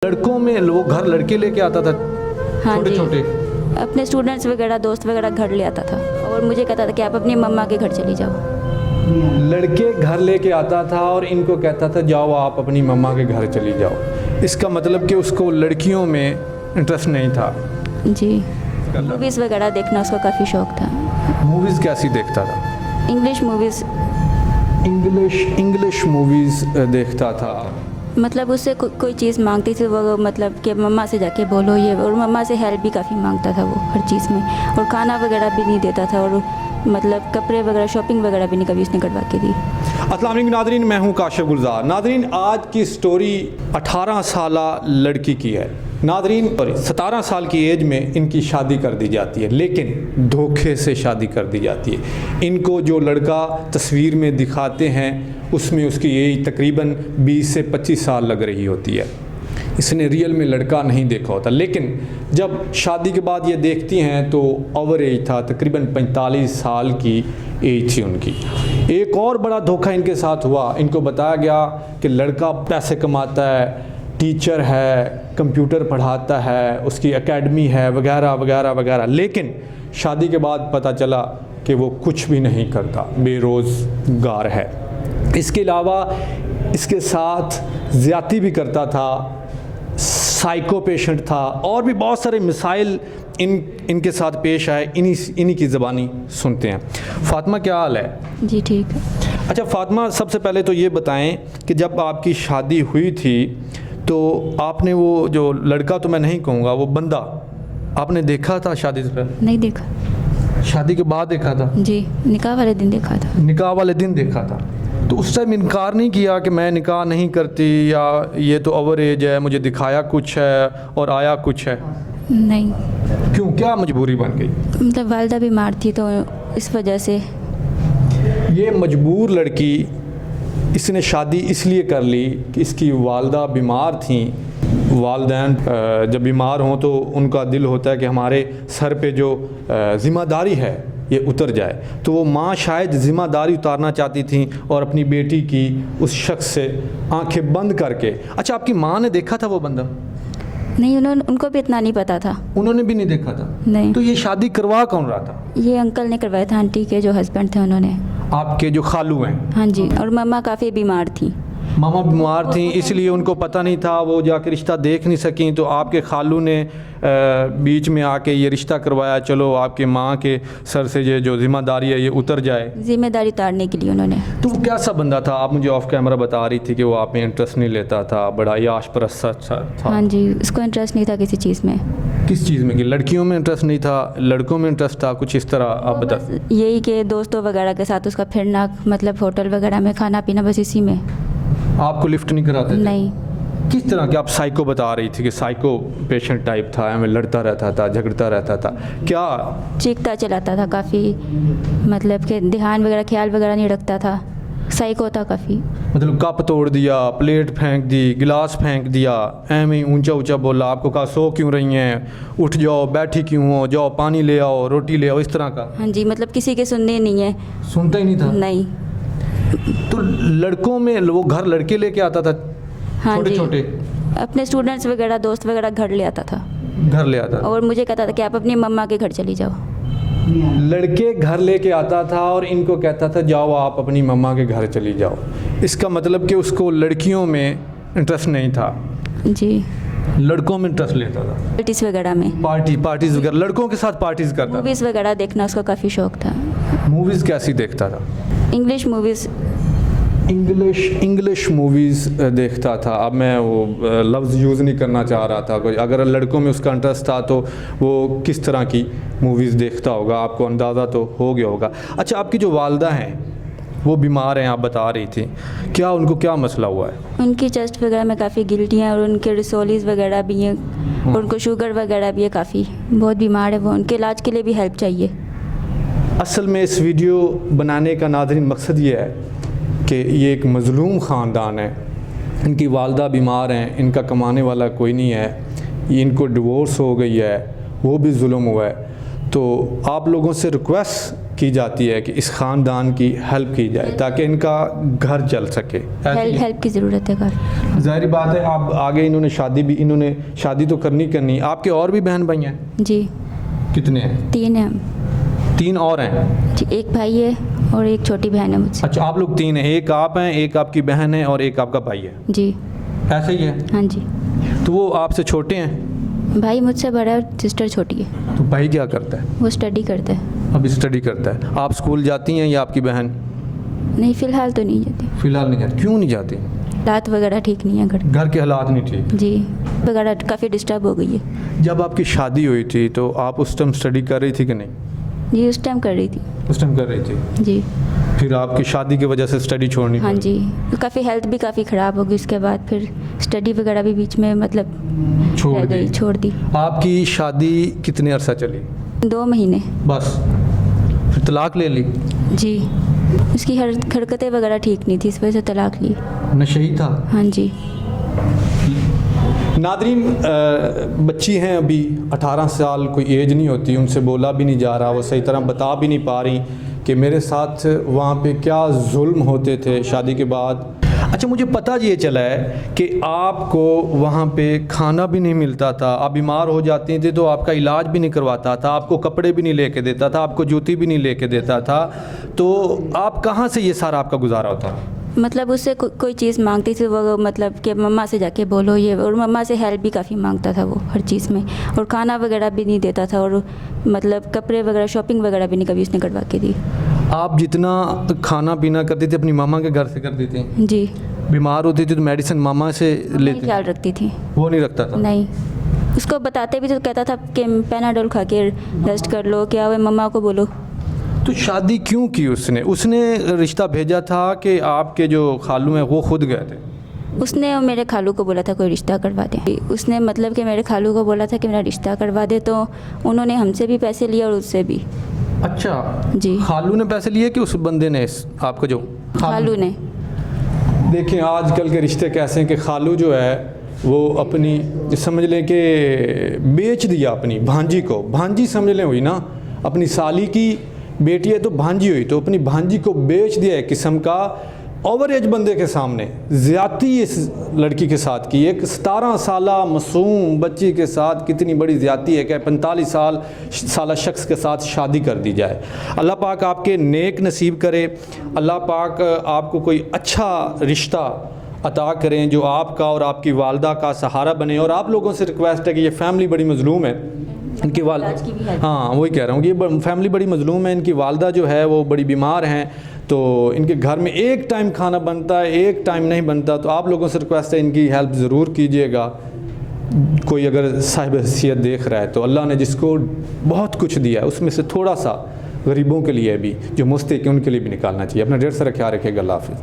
लड़कों में वो घर लड़के लेके आता था हाँ छोटे जी। छोटे। अपने स्टूडेंट्स वगैरह दोस्त वगैरह घर ले आता था और मुझे कहता था कि आप अपनी मम्मा के घर चली जाओ। लड़के घर लेके आता था और इनको कहता था जाओ आप अपनी मम्मा के घर चली जाओ। इसका मतलब कि उसको लड़कियों में इंटरेस्ट नहीं था। जी। मूवीज़ वगैरह देखना उसका काफ़ी शौक था। मूवीज़ कैसी देखता था? इंग्लिश मूवीज़, इंग्लिश मूवीज़ देखता था। मतलब उससे कोई चीज़ मांगती थी वो, मतलब कि मम्मा से जाके बोलो ये, और मम्मा से हेल्प भी काफ़ी मांगता था वो हर चीज़ में, और खाना वगैरह भी नहीं देता था, और मतलब कपड़े वगैरह शॉपिंग वगैरह भी नहीं कभी उसने करवा के दी। अस्सलाम वालेकुम नादरीन, मैं हूं काशिफ गुलजार। नादरीन, आज की स्टोरी 18 साला लड़की की है। नादरीन, 17 साल की एज में इनकी शादी कर दी जाती है, लेकिन धोखे से शादी कर दी जाती है। इनको जो लड़का तस्वीर में दिखाते हैं उसमें उसकी एज तकरीबन 20 से 25 साल लग रही होती है। इसने रियल में लड़का नहीं देखा होता, लेकिन जब शादी के बाद ये देखती हैं तो ओवर एज था, तकरीबन 45 साल की एज थी उनकी। एक और बड़ा धोखा इनके साथ हुआ। इनको बताया गया कि लड़का पैसे कमाता है, टीचर है, कंप्यूटर पढ़ाता है, उसकी एकेडमी है, वगैरह वगैरह वगैरह, लेकिन शादी के बाद पता चला कि वो कुछ भी नहीं करता, बेरोज़गार है। इसके अलावा इसके साथ ज़्यादती भी करता था, साइको पेशेंट था, और भी बहुत सारे मिसाइल इनके साथ पेश आए। इन्हीं की ज़बानी सुनते हैं। फ़ातिमा, क्या हाल है? जी ठीक है। अच्छा फ़ातिमा, सबसे पहले तो ये बताएं कि जब आपकी शादी हुई थी तो आपने वो जो लड़का, तो मैं नहीं कहूँगा, वो बंदा आपने देखा था शादी से पहले? नहीं देखा। शादी के बाद देखा था? जी, निकाह वाले दिन देखा था। निकाह वाले दिन देखा था। तो उस टाइम इनकार नहीं किया कि मैं निकाह नहीं करती, या ये तो ओवर एज है, मुझे दिखाया कुछ है और आया कुछ है? नहीं, क्यों, क्या मजबूरी बन गई? मतलब वालदा बीमार थी तो इस वजह से। ये मजबूर लड़की, इसने शादी इसलिए कर ली कि इसकी वालदा बीमार थी। वालदैन जब बीमार हों तो उनका दिल होता है कि हमारे सर पे जो ज़िम्मेदारी है ये उतर जाए, तो वो माँ शायद ज़िम्मेदारी उतारना चाहती थी और अपनी बेटी की उस शख्स से आंखें बंद करके। अच्छा, आपकी माँ ने देखा था वो बंदा? नहीं, उनको भी इतना नहीं पता था। उन्होंने भी नहीं देखा था? नहीं। तो ये शादी करवा कौन रहा था? ये अंकल ने करवाया था, आंटी के जो हस्बैंड थे उन्होंने। आपके जो खालू हैं? हाँ जी, और मम्मा काफ़ी बीमार थी। मामा बीमार थी, इसलिए उनको पता नहीं था, वो जाके रिश्ता देख नहीं सकी, तो आपके खालू ने बीच में आके ये रिश्ता करवाया। चलो आपके माँ के सर से ये जो जिम्मेदारी है ये उतर जाए, जिम्मेदारी उतारने के लिए उन्होंने। तो वो कैसा बंदा था? आप मुझे ऑफ कैमरा बता रही थी कि वो आप में इंटरेस्ट नहीं लेता था, बड़ा याश परस्त था। हाँ जी, उसको इंटरेस्ट नहीं था किसी चीज़ में। किस चीज़ में? कि लड़कियों में इंटरेस्ट नहीं था, लड़कों में इंटरेस्ट था, कुछ इस तरह आप बता। यही कि दोस्तों वगैरह के साथ उसका फिरना, मतलब होटल वगैरह में खाना पीना, बस इसी में। आपको लिफ्ट नहीं कराते थे? नहीं। किस तरह के? आप साइको बता रही थी कि साइको पेशेंट टाइप था, हमें लड़ता रहता था, झगड़ता रहता था, क्या? चीखता चलाता था काफ़ी, मतलब कि ध्यान वगैरह ख्याल वगैरह नहीं रखता था, साइको था काफ़ी। मतलब कप तोड़ दिया, प्लेट फेंक दी, गिलास फेंक दिया, ऐਵੇਂ ही ऊंचा ऊंचा बोला, आपको कहा सो क्यों रही हैं, उठ जाओ, बैठी क्यों हो, जाओ पानी ले आओ, रोटी ले आओ, इस तरह का? हाँ जी, मतलब किसी के सुनने नहीं है। सुनता ही नहीं था? नहीं। तो लड़कों में वो घर लड़के लेके आता था? हाँ छोटे जी, छोटे अपने स्टूडेंट्स वगैरह दोस्त वगैरह घर ले आता था, घर ले आता था? और मुझे कहता था कि आप अपनी मम्मा के घर चली जाओ। लड़के घर लेके आता था और इनको कहता था जाओ आप अपनी मम्मा के घर चली जाओ। इसका मतलब कि उसको लड़कियों में इंटरेस्ट नहीं था, जी, लड़कों में इंटरेस्ट लेता था। पार्टीज़ वगैरह में, पार्टीज़ वगैरह, लड़कों के साथ पार्टीज़ करता था। मूवीज़ वगैरह देखना उसका काफ़ी शौक था। मूवीज़ कैसी देखता था? English movies. इंग्लिश मूवीज़ देखता था। अब मैं वो लफ्ज़ यूज़ नहीं करना चाह रहा था, कोई अगर लड़कों में उसका इंटरेस्ट था तो वो किस तरह की मूवीज़ देखता होगा, आपको अंदाज़ा तो हो गया होगा। अच्छा, आपकी जो वालदा हैं वो बीमार हैं, आप बता रही थी, क्या उनको क्या मसला हुआ है? उनकी चेस्ट वगैरह में काफ़ी गिल्टी हैं, और उनके रिसोलीज वगैरह भी हैं, और उनको शुगर वगैरह भी है, काफ़ी बहुत बीमार है वो। उनके इलाज के लिए भी हेल्प चाहिए। असल में इस वीडियो बनाने का नाज़रीन मकसद ये है कि ये एक मज़लूम ख़ानदान है, इनकी वालदा बीमार हैं, इनका कमाने वाला कोई नहीं है, ये इनको डिवोर्स हो गई है, वो भी जुल्म हुआ है। तो आप लोगों से रिक्वेस्ट की जाती है कि इस ख़ानदान की हेल्प की जाए ताकि इनका घर चल सके। हेल्प की ज़रूरत है घर। ज़ाहिर बात है आप आगे इन्होंने शादी तो करनी। आपके और भी बहन भाई हैं? जी कितने हैं? 3 हैं हम। 3 और हैं? जी, एक भाई है और एक छोटी बहन है मुझसे। अच्छा, आप लोग 3 हैं, एक आप हैं, एक आपकी बहन है और एक आपका भाई है। जी ऐसे ही है? हाँ जी। तो वो आपसे छोटे हैं? भाई मुझसे बड़ा है और सिस्टर छोटी है। तो भाई क्या करता है? वो स्टडी करता है। अभी स्टडी करता है। आप स्कूल जाती हैं या आपकी बहन? नहीं, फ़िलहाल तो नहीं जाती। फ़िलहाल नहीं जाती। क्यों नहीं जाती? हालात वगैरह ठीक नहीं है घर के हालात नहीं ठीक? जी वगैरह काफ़ी डिस्टर्ब हो गई है। जब आपकी शादी हुई थी तो आप उस टाइम स्टडी कर रही थी कि नहीं? जी उस टाइम कर रही थी। उस टाइम कर रही थी। जी फिर आपकी शादी की वजह से स्टडी छोड़नी हाँ पड़ी? जी, काफ़ी हेल्थ भी काफ़ी ख़राब हो गई उसके बाद, फिर स्टडी वगैरह भी बीच में मतलब छोड़ दी। आपकी शादी कितने अरसा चली? 2 महीने। बस? फिर तलाक ले ली? जी उसकी हरकतें वगैरह ठीक नहीं थी, इस वजह से तलाक ली। नशे ही था? हाँ जी। नादरीन, बच्ची हैं अभी 18 साल, कोई एज नहीं होती, उनसे बोला भी नहीं जा रहा, वो सही तरह बता भी नहीं पा रही कि मेरे साथ वहाँ पे क्या जुल्म होते थे शादी के बाद। अच्छा, मुझे पता ये चला है कि आपको वहाँ पे खाना भी नहीं मिलता था, आप बीमार हो जाती थी तो आपका इलाज भी नहीं करवाता था, आपको कपड़े भी नहीं लेके देता था, आपको जूती भी नहीं लेके देता था, तो आप कहाँ से ये सारा आपका गुजारा होता? मतलब उससे कोई चीज़ मांगती थी वो, मतलब कि मम्मा से जाके बोलो ये, और मम्मा से हेल्प भी काफ़ी मांगता था वो हर चीज़ में, और खाना वगैरह भी नहीं देता था, और मतलब कपड़े वगैरह शॉपिंग वगैरह भी नहीं कभी उसने करवा के दी। आप जितना खाना पीना करती थी अपनी मामा के घर से करती थी? जी। बीमार होती थी तो मेडिसिन मामा से लेती? ख्याल रखती थी। वो नहीं रखता था? नहीं, उसको बताते भी तो कहता था कि पैनाडोल खा के रेस्ट कर लो, क्या हुआ मम्मा को बोलो। तो शादी क्यों की उसने रिश्ता भेजा था कि आपके जो खालू हैं वो खुद गए थे? उसने मेरे खालू को बोला था कोई रिश्ता करवा दे। उसने मतलब कि मेरे खालू को बोला था कि मेरा रिश्ता करवा दे, तो उन्होंने हमसे भी पैसे लिए और उससे भी। अच्छा जी। खालू ने पैसे लिए कि उस बंदे ने आपको जो? खालू ने। देखिए आजकल के रिश्ते कैसे हैं कि खालू जो है वो अपनी समझ लें कि बेच दिया अपनी भांजी को, भांजी समझ लें हुई ना, अपनी साली की बेटी है तो भांजी हुई, तो अपनी भांजी को बेच दिया एक किस्म का ओवर एज बंदे के सामने। ज़्यादती इस लड़की के साथ की, एक 17 साला मासूम बच्ची के साथ कितनी बड़ी ज़्यादती है कि 45 साला शख्स के साथ शादी कर दी जाए। अल्लाह पाक आपके नेक नसीब करे, अल्लाह पाक आपको कोई अच्छा रिश्ता अता करें जो आपका और आपकी वालदा का सहारा बने। और आप लोगों से रिक्वेस्ट है कि ये फैमिली बड़ी मज़लूम है, इनकी हाँ वही कह रहा हूँ, ये फैमिली बड़ी मज़लूम है, इनकी वालदा जो है वो बड़ी बीमार हैं, तो इनके घर में एक टाइम खाना बनता है, एक टाइम नहीं बनता, तो आप लोगों से रिक्वेस्ट है इनकी हेल्प ज़रूर कीजिएगा। कोई अगर साहिब हैसियत देख रहा है तो अल्लाह ने जिसको बहुत कुछ दिया है उसमें से थोड़ा सा गरीबों के लिए भी जो मुस्तहिक है उनके लिए भी निकालना चाहिए। अपना ढेर सारा ख्याल रखिएगा। अल्लाह हाफ़िज़।